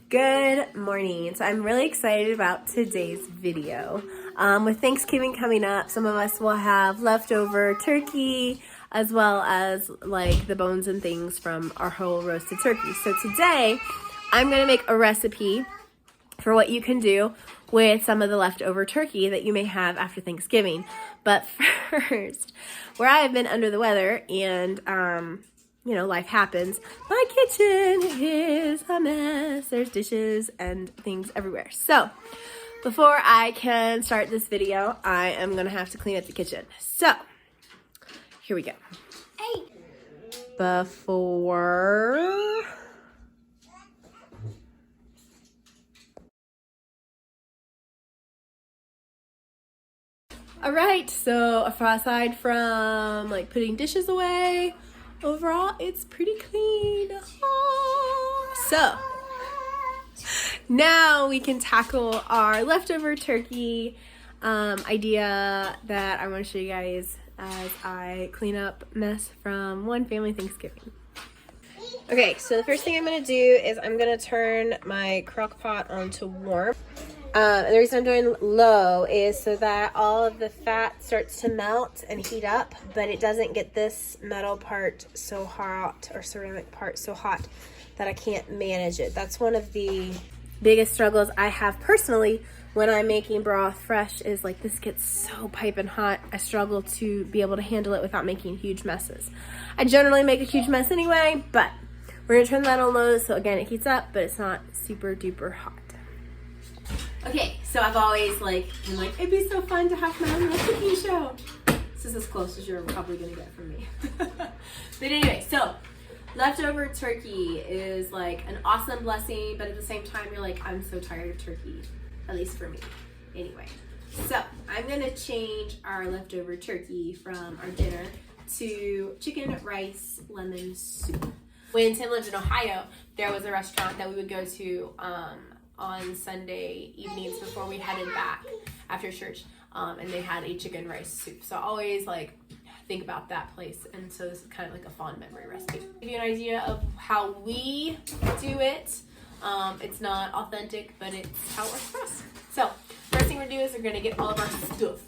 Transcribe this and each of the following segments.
Good morning. So I'm really excited about today's video. With Thanksgiving coming up, some of us will have leftover turkey as well as like the bones and things from our whole roasted turkey. So today I'm going to make a recipe for what you can do with some of the leftover turkey that you may have after Thanksgiving. But first, where I have been under the weather and you know, life happens, my kitchen is a mess. There's dishes and things everywhere. So before I can start this video, I am gonna have to clean up the kitchen. So here we go. Hey. Before all right, so aside from like putting dishes away, overall it's pretty clean. So now we can tackle our leftover turkey idea that I want to show you guys as I clean up mess from one family Thanksgiving. Okay, so the first thing I'm going to do is I'm going to turn my crock pot on to warm. And the reason I'm doing low is so that all of the fat starts to melt and heat up, but it doesn't get this metal part so hot or ceramic part so hot that I can't manage it. That's one of the biggest struggles I have personally when I'm making broth fresh is like this gets so piping hot. I struggle to be able to handle it without making huge messes. I generally make a huge mess anyway, but we're gonna turn that on low so again it heats up, but it's not super duper hot. Okay, so I've always been like, it'd be so fun to have my own cooking show. This is as close as you're probably gonna get from me. But anyway, so leftover turkey is like an awesome blessing, but at the same time, you're like, I'm so tired of turkey, at least for me. Anyway, so I'm gonna change our leftover turkey from our dinner to chicken, rice, lemon soup. When Tim lived in Ohio, there was a restaurant that we would go to on Sunday evenings before we headed back after church, and they had a chicken rice soup. So I always think about that place, and so this is kind of like a fond memory recipe. To give you an idea of how we do it, it's not authentic, but it's how it works for us. So first thing we're gonna do is we're gonna get all of our stuff.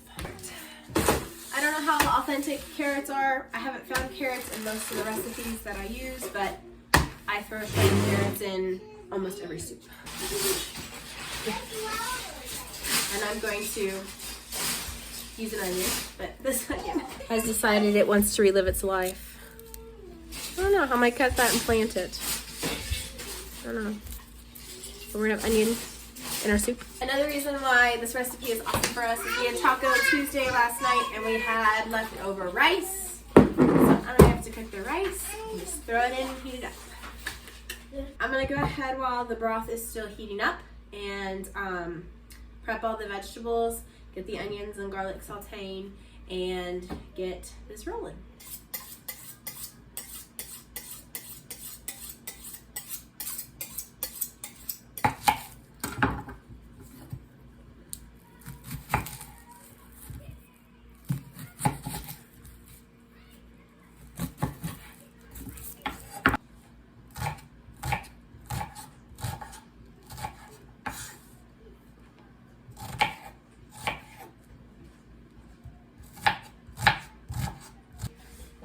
I don't know how authentic carrots are. I haven't found carrots in most of the recipes that I use, but I throw shredded carrots in almost every soup. And I'm going to use an onion, but this onion has decided it wants to relive its life. I don't know how I might cut that and plant it. I don't know. But we're gonna have onion in our soup. Another reason why this recipe is awesome for us is we had Taco Tuesday last night and we had leftover rice. So I'm gonna have to cook the rice and just throw it in and heat it up. I'm gonna go ahead while the broth is still heating up and prep all the vegetables, get the onions and garlic sauteing, and get this rolling.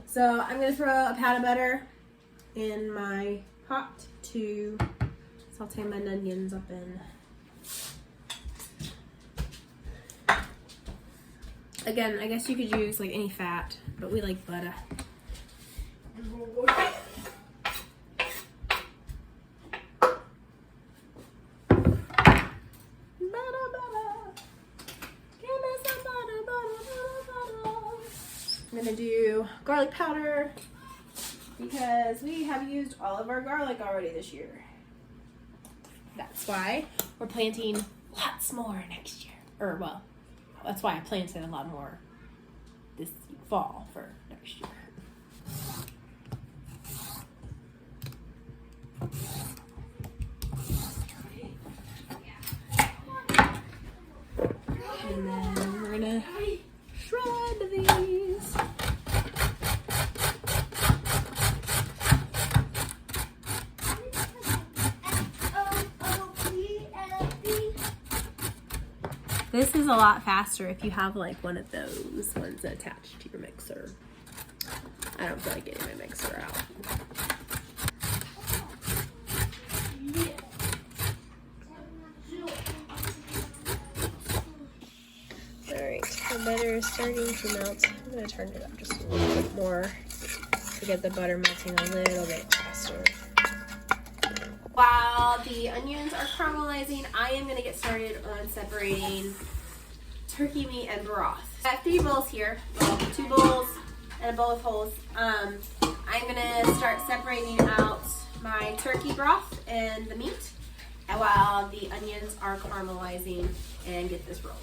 So I'm gonna throw a pat of butter in my pot to saute my onions up in. Again, I guess you could use any fat, but we like butter. I'm gonna do garlic powder because we have used all of our garlic already this year. That's why we're planting lots more next year. Or well, that's why I planted a lot more this fall for next year. And then we're gonna shred these. This is a lot faster if you have like one of those ones attached to your mixer. I don't feel like getting my mixer out. Alright, the butter is starting to melt. I'm going to turn it up just a little bit more to get the butter melting a little bit faster. While the onions are caramelizing, I am going to get started on separating turkey meat and broth. I have 3 bowls here, well, 2 bowls and a bowl of holes. I'm going to start separating out my turkey broth and the meat while the onions are caramelizing and get this rolling.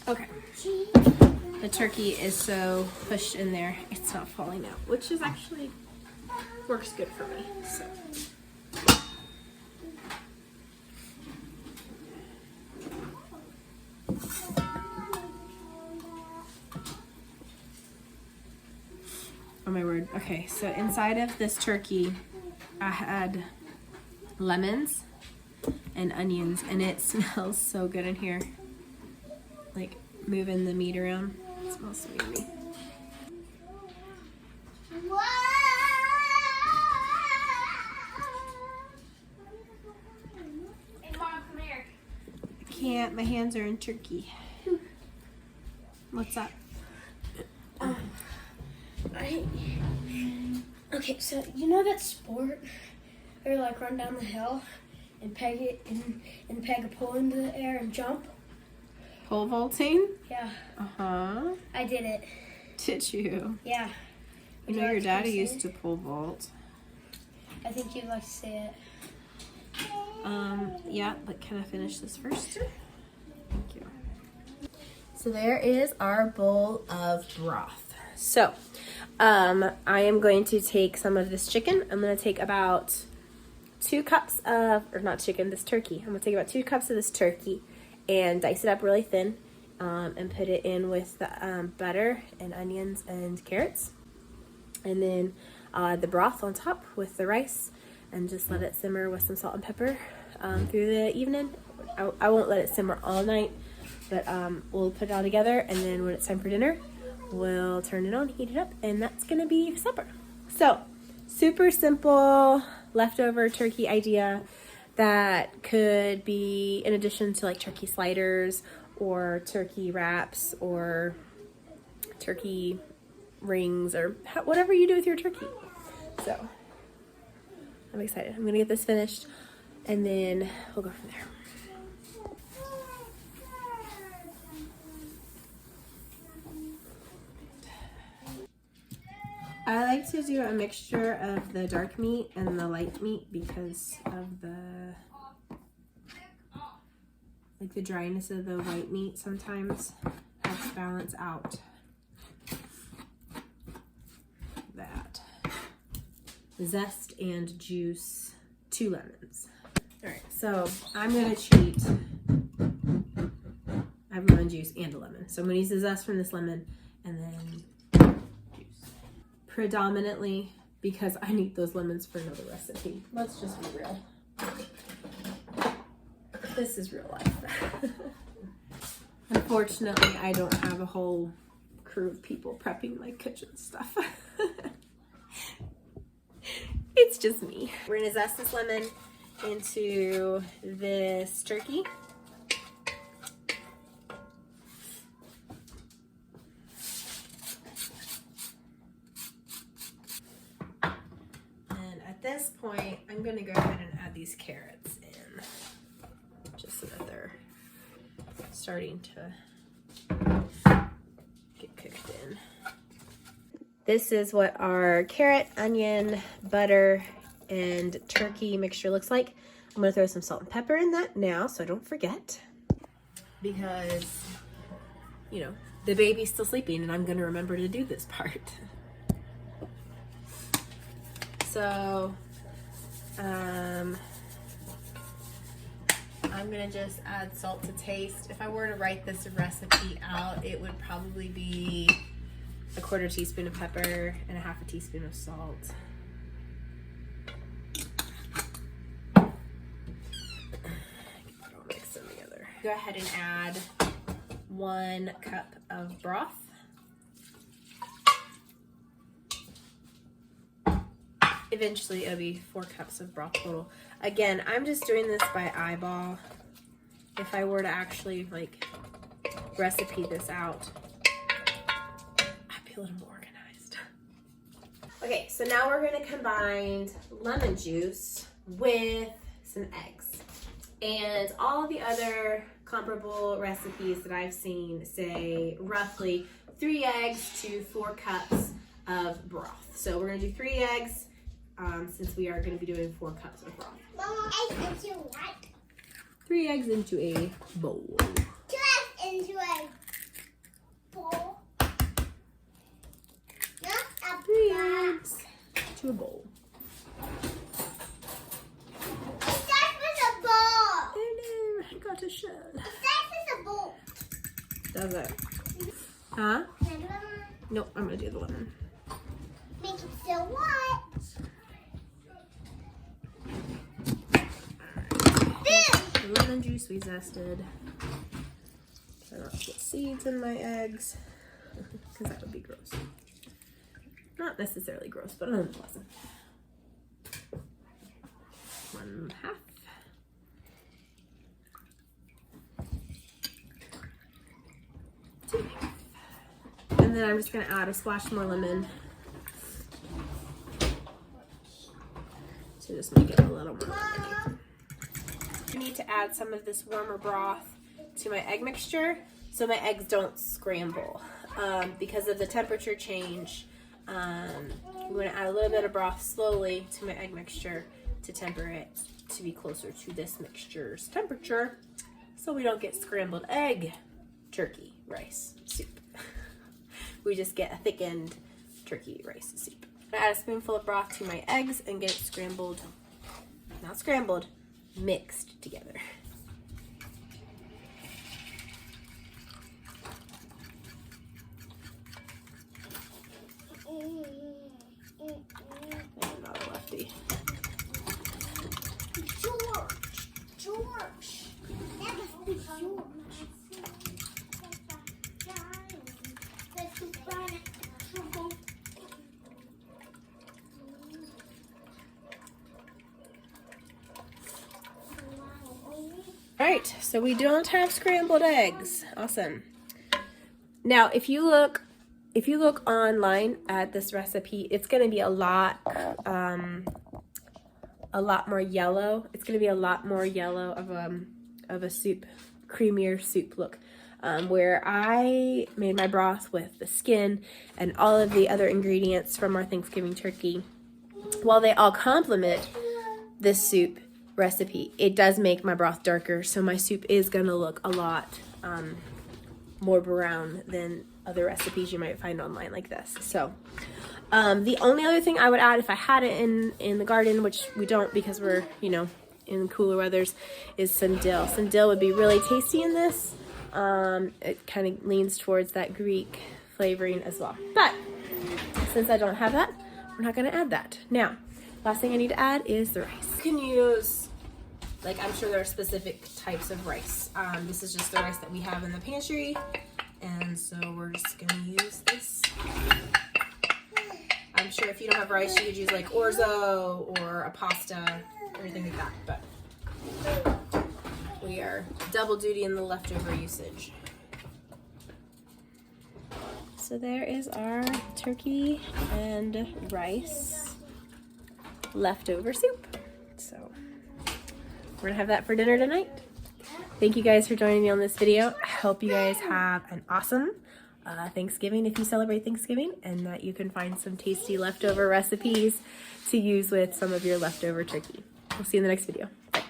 Okay. The turkey is so pushed in there, it's not falling out, which is actually works good for me. So. Oh my word. Okay, so inside of this turkey, I had lemons and onions, and it smells so good in here. Like moving the meat around. It smells so yummy. Hey Mom, come here. I can't, my hands are in turkey. What's up? Okay, so you know that sport where you like run down the hill and peg it and peg a pole into the air and jump? Pole vaulting? Yeah. Uh-huh. I did it. Did you? Yeah. You know your daddy used to pole vault. I think you'd like to see it. Yeah, but can I finish this first? Thank you. So there is our bowl of broth. So, I am going to take some of this chicken. I'm going to take about 2 cups of, or not chicken, this turkey. I'm going to take about 2 cups of this turkey and dice it up really thin and put it in with the butter and onions and carrots. And then the broth on top with the rice, and just let it simmer with some salt and pepper through the evening. I won't let it simmer all night, but we'll put it all together, and then when it's time for dinner, we'll turn it on, heat it up, and that's gonna be supper. So, super simple leftover turkey idea that could be in addition to like turkey sliders or turkey wraps or turkey rings or whatever you do with your turkey. So I'm excited. I'm gonna get this finished and then we'll go from there. I like to do a mixture of the dark meat and the light meat because of the dryness of the white meat sometimes helps balance out that zest and juice. 2 lemons. All right, so I'm gonna cheat. I have lemon juice and a lemon, so I'm gonna use the zest from this lemon and then predominantly because I need those lemons for another recipe. Let's just be real. This is real life. Unfortunately, I don't have a whole crew of people prepping my kitchen stuff. It's just me. We're gonna zest this lemon into this turkey. At this point, I'm going to go ahead and add these carrots in, just so that they're starting to get cooked in. This is what our carrot, onion, butter, and turkey mixture looks like. I'm going to throw some salt and pepper in that now so I don't forget. Because, you know, the baby's still sleeping and I'm going to remember to do this part. So, I'm gonna just add salt to taste. If I were to write this recipe out, it would probably be a 1/4 teaspoon of pepper and a 1/2 teaspoon of salt. go ahead and add 1 cup of broth. Eventually it'll be 4 cups of broth total. Again, I'm just doing this by eyeball. If I were to actually like recipe this out, I'd be a little more organized. Okay, so now we're gonna combine lemon juice with some eggs. And all the other comparable recipes that I've seen say roughly 3 eggs to 4 cups of broth. So we're gonna do 3 eggs since we are gonna be doing 4 cups of broth. Mama, eggs into what? 3 eggs into a bowl. 2 eggs into a bowl. Not a 3 box. eggs to a bowl. It starts with a bowl. And I got a shell. It starts with a bowl. Does it? Huh? Another one. Nope, I'm gonna do the lemon. Make it so what? The lemon juice we zested. Try not to get seeds in my eggs, because that would be gross. Not necessarily gross, but unpleasant. 1/2. And then I'm just gonna add a splash more lemon to just make it a little more lemony. I need to add some of this warmer broth to my egg mixture so my eggs don't scramble. Because of the temperature change, I'm going to add a little bit of broth slowly to my egg mixture to temper it to be closer to this mixture's temperature so we don't get scrambled egg turkey rice soup. We just get a thickened turkey rice soup. I add a spoonful of broth to my eggs and get it scrambled, not scrambled, mixed together. I'm not a lefty. George. That must be George. All right, so we don't have scrambled eggs. Awesome. Now, if you look online at this recipe, it's going to be a lot more yellow. It's going to be a lot more yellow of a soup, creamier soup look. Where I made my broth with the skin and all of the other ingredients from our Thanksgiving turkey. While they all complement this soup recipe, it does make my broth darker, so my soup is going to look a lot more brown than other recipes you might find online like this. So the only other thing I would add if I had it in the garden, which we don't because we're, in cooler weathers, is some dill. Some dill would be really tasty in this. It kind of leans towards that Greek flavoring as well. But since I don't have that, we're not going to add that. Now, last thing I need to add is the rice. You can use, I'm sure there are specific types of rice. This is just the rice that we have in the pantry. And so we're just going to use this. I'm sure if you don't have rice, you could use like orzo or a pasta or anything like that. But we are double duty in the leftover usage. So there is our turkey and rice leftover soup. So we're gonna have that for dinner tonight. Thank you guys for joining me on this video. I hope you guys have an awesome Thanksgiving if you celebrate Thanksgiving, and that you can find some tasty leftover recipes to use with some of your leftover turkey. We'll see you in the next video. Bye.